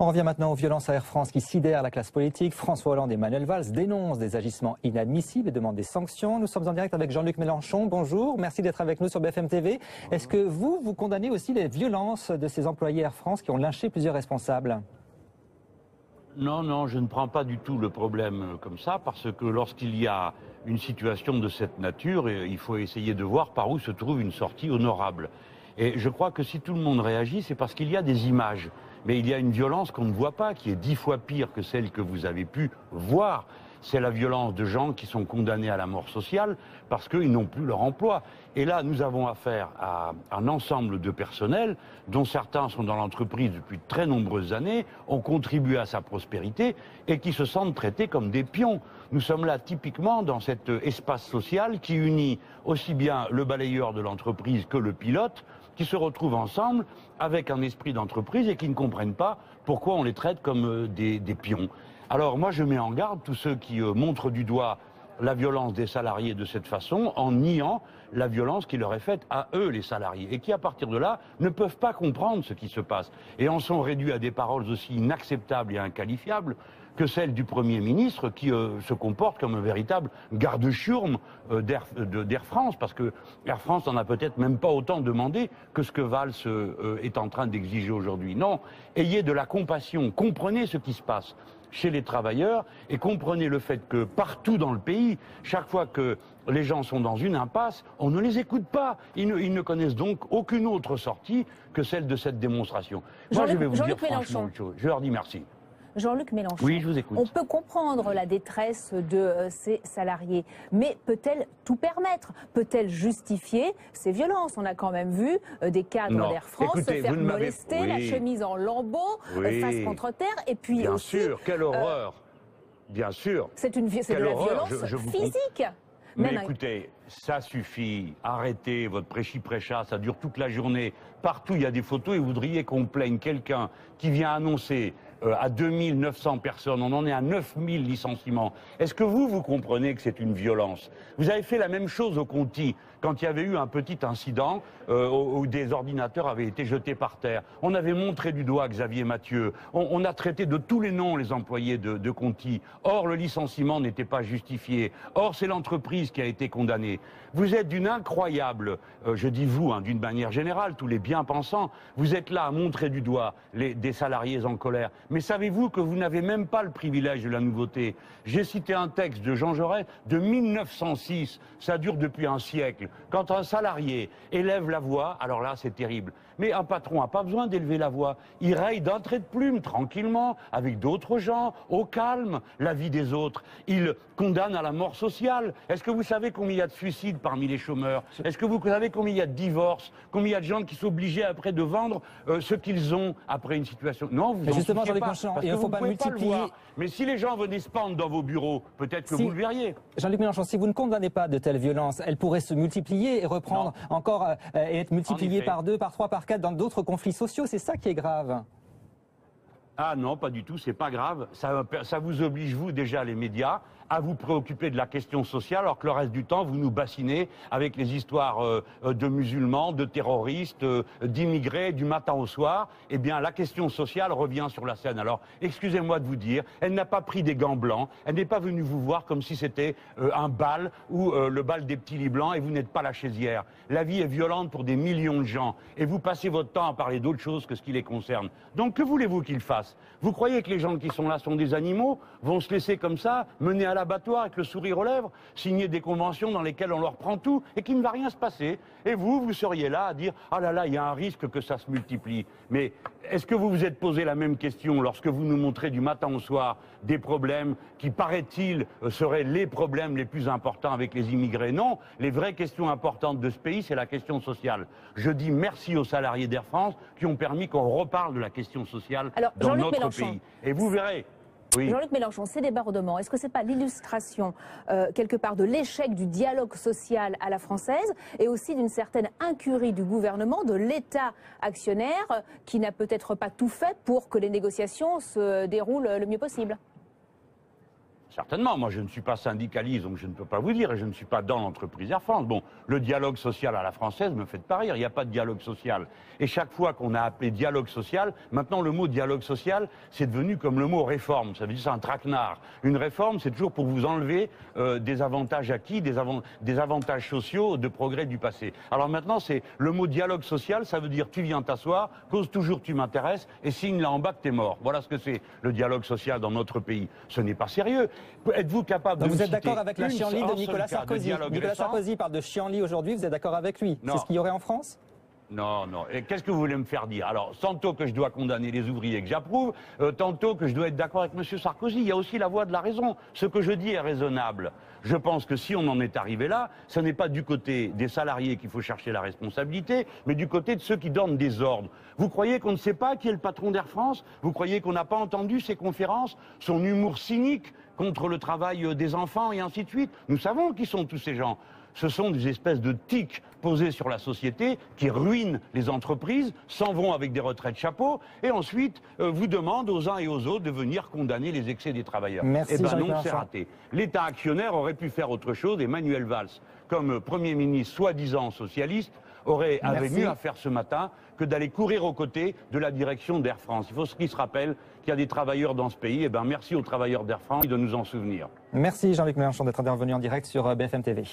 On revient maintenant aux violences à Air France qui sidèrent la classe politique. François Hollande et Manuel Valls dénoncent des agissements inadmissibles et demandent des sanctions. Nous sommes en direct avec Jean-Luc Mélenchon. Bonjour, merci d'être avec nous sur BFM TV. Est-ce que vous condamnez aussi les violences de ces employés Air France qui ont lynché plusieurs responsables ? Non, je ne prends pas du tout le problème comme ça, parce que lorsqu'il y a une situation de cette nature, il faut essayer de voir par où se trouve une sortie honorable. Et je crois que si tout le monde réagit, c'est parce qu'il y a des images. Mais il y a une violence qu'on ne voit pas, qui est 10 fois pire que celle que vous avez pu voir. C'est la violence de gens qui sont condamnés à la mort sociale parce qu'ils n'ont plus leur emploi. Et là, nous avons affaire à un ensemble de personnels dont certains sont dans l'entreprise depuis de très nombreuses années, ont contribué à sa prospérité et qui se sentent traités comme des pions. Nous sommes là typiquement dans cet espace social qui unit aussi bien le balayeur de l'entreprise que le pilote, qui se retrouvent ensemble avec un esprit d'entreprise et qui ne comprennent pas pourquoi on les traite comme des pions. Alors moi je mets en garde tous ceux qui montrent du doigt la violence des salariés de cette façon en niant la violence qui leur est faite à eux les salariés et qui à partir de là ne peuvent pas comprendre ce qui se passe et en sont réduits à des paroles aussi inacceptables et inqualifiables que celle du Premier ministre qui se comporte comme un véritable garde-chiourme d'Air France, parce que Air France n'en a peut-être même pas autant demandé que ce que Valls est en train d'exiger aujourd'hui. Non, ayez de la compassion, comprenez ce qui se passe chez les travailleurs et comprenez le fait que partout dans le pays, chaque fois que les gens sont dans une impasse, on ne les écoute pas. Ils ne connaissent donc aucune autre sortie que celle de cette démonstration. Moi, je vais vous dire franchement une chose. Je leur dis merci. Jean-Luc Mélenchon, oui, je vous écoute. On peut comprendre la détresse de ces salariés, mais peut-elle tout permettre? Peut-elle justifier ces violences? On a quand même vu des cadres d'Air France se faire molester, la chemise en lambeaux, face contre terre, et puis bien aussi... sûr, quelle horreur. Bien sûr. C'est de la violence physique. Mais écoutez, ça suffit. Arrêtez votre prêchi-prêcha, ça dure toute la journée. Partout, il y a des photos et vous voudriez qu'on plaigne quelqu'un qui vient annoncer à 2900 personnes, on en est à 9000 licenciements. Est-ce que vous comprenez que c'est une violence? Vous avez fait la même chose au Conti, quand il y avait eu un petit incident où des ordinateurs avaient été jetés par terre. On avait montré du doigt Xavier Mathieu. On a traité de tous les noms les employés de Conti. Or, le licenciement n'était pas justifié. Or, c'est l'entreprise qui a été condamnée. Vous êtes d'une incroyable, je dis vous, d'une manière générale, tous les bien-pensants, vous êtes là à montrer du doigt des salariés en colère. Mais savez-vous que vous n'avez même pas le privilège de la nouveauté? J'ai cité un texte de Jean Jaurès de 1906, ça dure depuis un siècle. Quand un salarié élève la voix, alors là c'est terrible. Mais un patron n'a pas besoin d'élever la voix. Il raye d'un trait de plume, tranquillement, avec d'autres gens, au calme, la vie des autres. Il condamne à la mort sociale. Est-ce que vous savez combien il y a de suicides parmi les chômeurs? Est-ce que vous savez combien il y a de divorces? Combien il y a de gens qui sont obligés après de vendre ce qu'ils ont après une situation? Non, vous justement, Jean-Luc Mélenchon, il ne faut pas multiplier. Mais si les gens venaient se pendre dans vos bureaux, peut-être que vous le verriez. Jean-Luc Mélenchon, si vous ne condamnez pas de telles violences, elles pourraient se multiplier et reprendre encore et être multipliées par 2, par 3, par 4 dans d'autres conflits sociaux. C'est ça qui est grave. Ah non, pas du tout, c'est pas grave. Ça vous oblige, vous, déjà, les médias, à vous préoccuper de la question sociale, alors que le reste du temps, vous nous bassinez avec les histoires de musulmans, de terroristes, d'immigrés, du matin au soir. Eh bien, la question sociale revient sur la scène. Alors, excusez-moi de vous dire, elle n'a pas pris des gants blancs, elle n'est pas venue vous voir comme si c'était un bal ou le bal des petits lits blancs et vous n'êtes pas la chaisière. La vie est violente pour des millions de gens et vous passez votre temps à parler d'autre chose que ce qui les concerne. Donc, que voulez-vous qu'ils fassent? Vous croyez que les gens qui sont là sont des animaux, vont se laisser comme ça, mener à l'abattoir avec le sourire aux lèvres, signer des conventions dans lesquelles on leur prend tout et qu'il ne va rien se passer? Et vous seriez là à dire « Ah là là, il y a un risque que ça se multiplie ». Mais est-ce que vous vous êtes posé la même question lorsque vous nous montrez du matin au soir des problèmes qui, paraît-il, seraient les problèmes les plus importants avec les immigrés? Non, les vraies questions importantes de ce pays, c'est la question sociale. Je dis merci aux salariés d'Air France qui ont permis qu'on reparle de la question sociale dans notre pays. Et vous verrez. Oui. Jean-Luc Mélenchon, ces débordements, est-ce que ce n'est pas l'illustration, quelque part, de l'échec du dialogue social à la française et aussi d'une certaine incurie du gouvernement, de l'État actionnaire, qui n'a peut-être pas tout fait pour que les négociations se déroulent le mieux possible? certainement. Moi, je ne suis pas syndicaliste, donc je ne peux pas vous dire, et je ne suis pas dans l'entreprise Air France. Bon, le dialogue social à la française me fait pas rire, il n'y a pas de dialogue social. Et chaque fois qu'on a appelé dialogue social, maintenant le mot dialogue social, c'est devenu comme le mot réforme. Ça veut dire c'est un traquenard. Une réforme, c'est toujours pour vous enlever des avantages acquis, des avantages sociaux de progrès du passé. Alors maintenant, c'est le mot dialogue social, ça veut dire tu viens t'asseoir, cause toujours tu m'intéresses, et signe là en bas que t'es mort. Voilà ce que c'est le dialogue social dans notre pays. Ce n'est pas sérieux. Êtes-vous capable donc de vous êtes d'accord avec la chienlit de Nicolas Sarkozy? Nicolas Sarkozy parle de chienlit aujourd'hui, vous êtes d'accord avec lui? C'est ce qu'il y aurait en France? Non, non. Et qu'est-ce que vous voulez me faire dire? Alors, tantôt que je dois condamner les ouvriers que j'approuve, tantôt que je dois être d'accord avec M. Sarkozy. Il y a aussi la voie de la raison. Ce que je dis est raisonnable. Je pense que si on en est arrivé là, ce n'est pas du côté des salariés qu'il faut chercher la responsabilité, mais du côté de ceux qui donnent des ordres. Vous croyez qu'on ne sait pas qui est le patron d'Air France? Vous croyez qu'on n'a pas entendu ses conférences, son humour cynique contre le travail des enfants et ainsi de suite? Nous savons qui sont tous ces gens. Ce sont des espèces de tics posés sur la société qui ruinent les entreprises, s'en vont avec des retraites chapeau et ensuite vous demandent aux uns et aux autres de venir condamner les excès des travailleurs. Merci, eh ben non, c'est raté. L'État actionnaire aurait pu faire autre chose et Manuel Valls, comme Premier ministre soi-disant socialiste, avait mieux à faire ce matin que d'aller courir aux côtés de la direction d'Air France. Il faut qu'il se rappelle qu'il y a des travailleurs dans ce pays. Eh ben, merci aux travailleurs d'Air France de nous en souvenir. Merci Jean-Luc Mélenchon d'être intervenu en direct sur BFM TV.